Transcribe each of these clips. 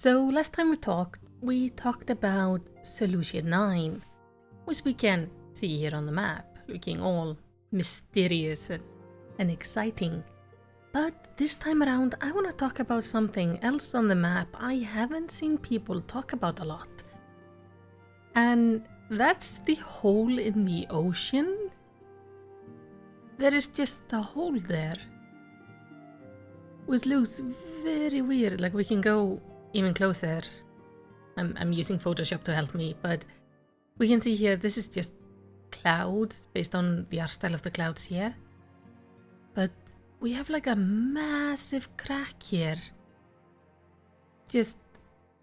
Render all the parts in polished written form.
So last time we talked about Solution 9, which we can see here on the map, looking all mysterious and exciting. But this time around, I want to talk about something else on the map I haven't seen people talk about a lot. And that's the hole in the ocean. There is just a hole there, which looks very weird. Like, we can go even closer. I'm using Photoshop to help me, but we can see here, this is just clouds based on the art style of the clouds here. But we have like a massive crack here, just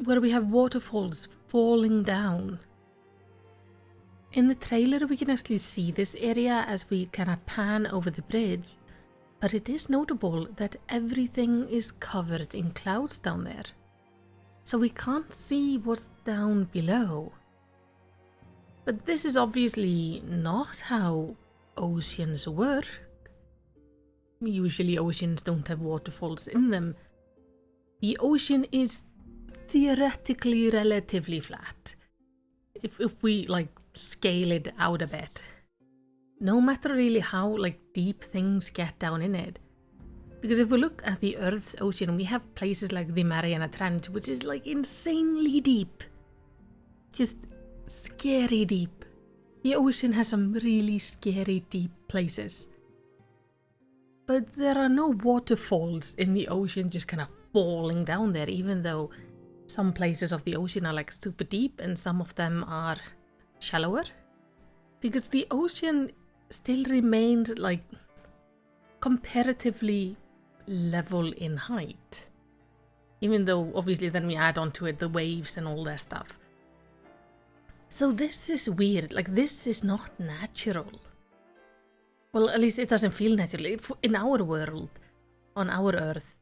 where we have waterfalls falling down. In the trailer we can actually see this area as we kind of pan over the bridge, but it is notable that everything is covered in clouds down there, so we can't see what's down below. But this is obviously not how oceans work. Usually oceans don't have waterfalls in them. The ocean is theoretically relatively flat, if we like scale it out a bit. No matter really how like deep things get down in it. Because if we look at the Earth's ocean, we have places like the Mariana Trench, which is like insanely deep. Just scary deep. The ocean has some really scary deep places. But there are no waterfalls in the ocean just kind of falling down there, even though some places of the ocean are like super deep and some of them are shallower. Because the ocean still remains like comparatively level in height. Even though obviously then we add on to it the waves and all that stuff. So this is weird, like this is not natural. Well, at least it doesn't feel natural. In our world, on our Earth,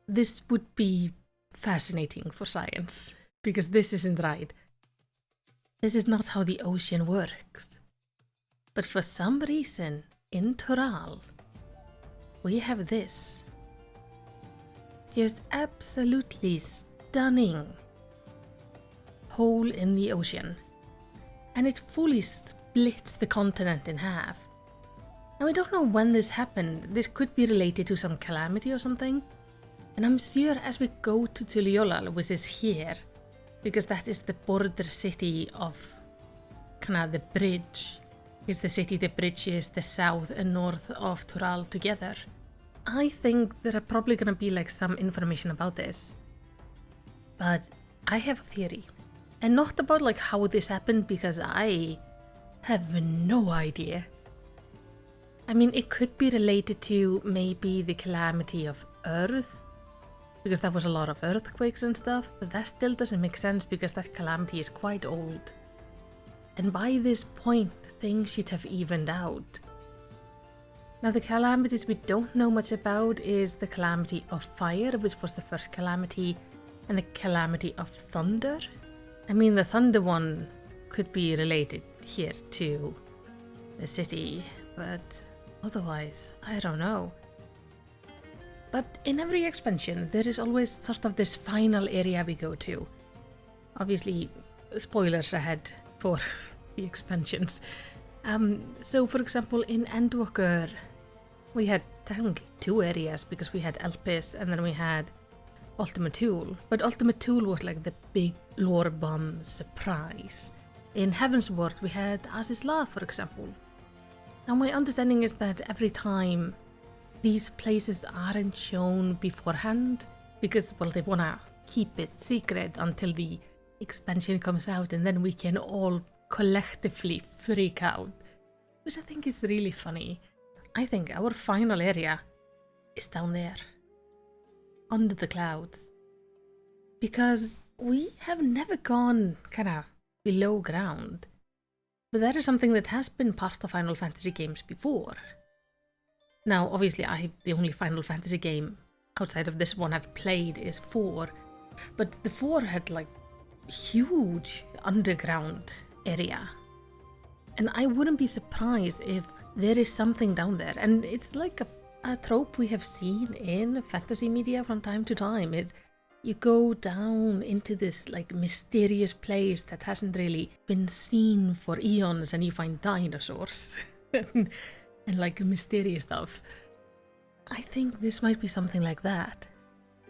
this would be fascinating for science, because this isn't right. This is not how the ocean works. But for some reason, in Toral, we have this. Just absolutely stunning hole in the ocean. And it fully splits the continent in half. Now, I don't know when this happened. This could be related to some calamity or something. And I'm sure as we go to Geological, which is here, because that is the border city of kind of the bridge. Here's the city that bridges the south and north of Toral together. I think there are probably going to be like some information about this. But I have a theory. And not about like how this happened, because I have no idea. I mean, it could be related to maybe the calamity of Earth, because there was a lot of earthquakes and stuff, but that still doesn't make sense because that calamity is quite old. And by this point, things should have evened out. Now, the calamities we don't know much about is the calamity of fire, which was the first calamity, and the calamity of thunder. I mean, the thunder one could be related here to the city, but otherwise, I don't know. But in every expansion, there is always sort of this final area we go to. Obviously, spoilers ahead for the expansions. So for example, in Endwalker, we had technically two areas, because we had Elpis and then we had Ultima Thule. But Ultima Thule was like the big lore bomb surprise. In Heavensward, we had Azizla, for example. Now, my understanding is that every time these places aren't shown beforehand, because, well, they want to keep it secret until the expansion comes out, and then we can all collectively freak out, which I think is really funny. I think our final area is down there, under the clouds, because we have never gone kind of below ground. But that is something that has been part of Final Fantasy games before. Now, obviously, the only Final Fantasy game outside of this one I've played is 4. But the 4 had like huge underground area. And I wouldn't be surprised if there is something down there. And it's like a trope we have seen in fantasy media from time to time. It's You go down into this like mysterious place that hasn't really been seen for eons, and you find dinosaurs and like mysterious stuff. I think this might be something like that.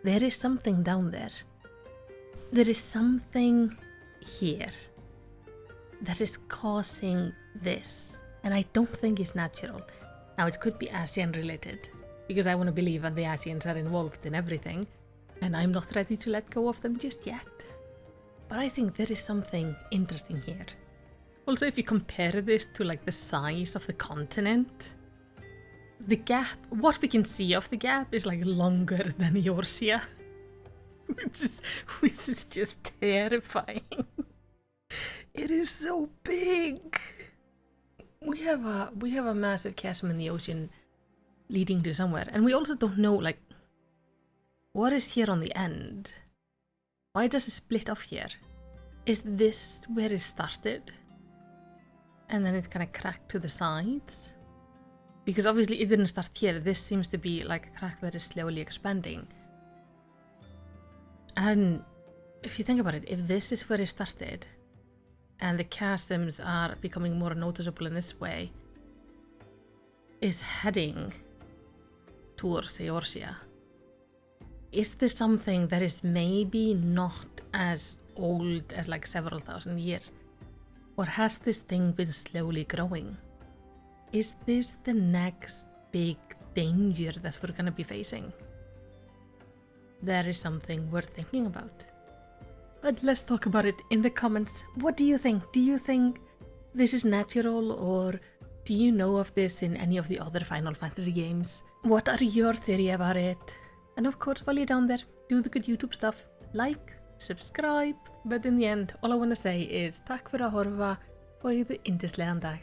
There is something down there. There is something here that is causing this, and I don't think it's natural. Now, it could be ASEAN related, because I want to believe that the ASEANs are involved in everything, and I'm not ready to let go of them just yet. But I think there is something interesting here. Also, if you compare this to like the size of the continent, the gap, what we can see of the gap is like longer than Eorzea, which is just terrifying. It is so big. We have a massive chasm in the ocean leading to somewhere, and we also don't know like what is here on the end. Why does it split off here? Is this where it started? And then it kind of cracked to the sides? Because obviously it didn't start here. This seems to be like a crack that is slowly expanding. And if you think about it, if this is where it started, and the chasms are becoming more noticeable in this way, is heading towards the Eorzea. Is this something that is maybe not as old as like several thousand years? Or has this thing been slowly growing? Is this the next big danger that we're gonna be facing? That is something worth thinking about. But let's talk about it in the comments. What do you think? Do you think this is natural, or do you know of this in any of the other Final Fantasy games? What are your theory about it? And of course, while you're down there, do the good YouTube stuff. Like, subscribe. But in the end, all I want to say is takk fyrir að horfa og eigðu yndislegan dag.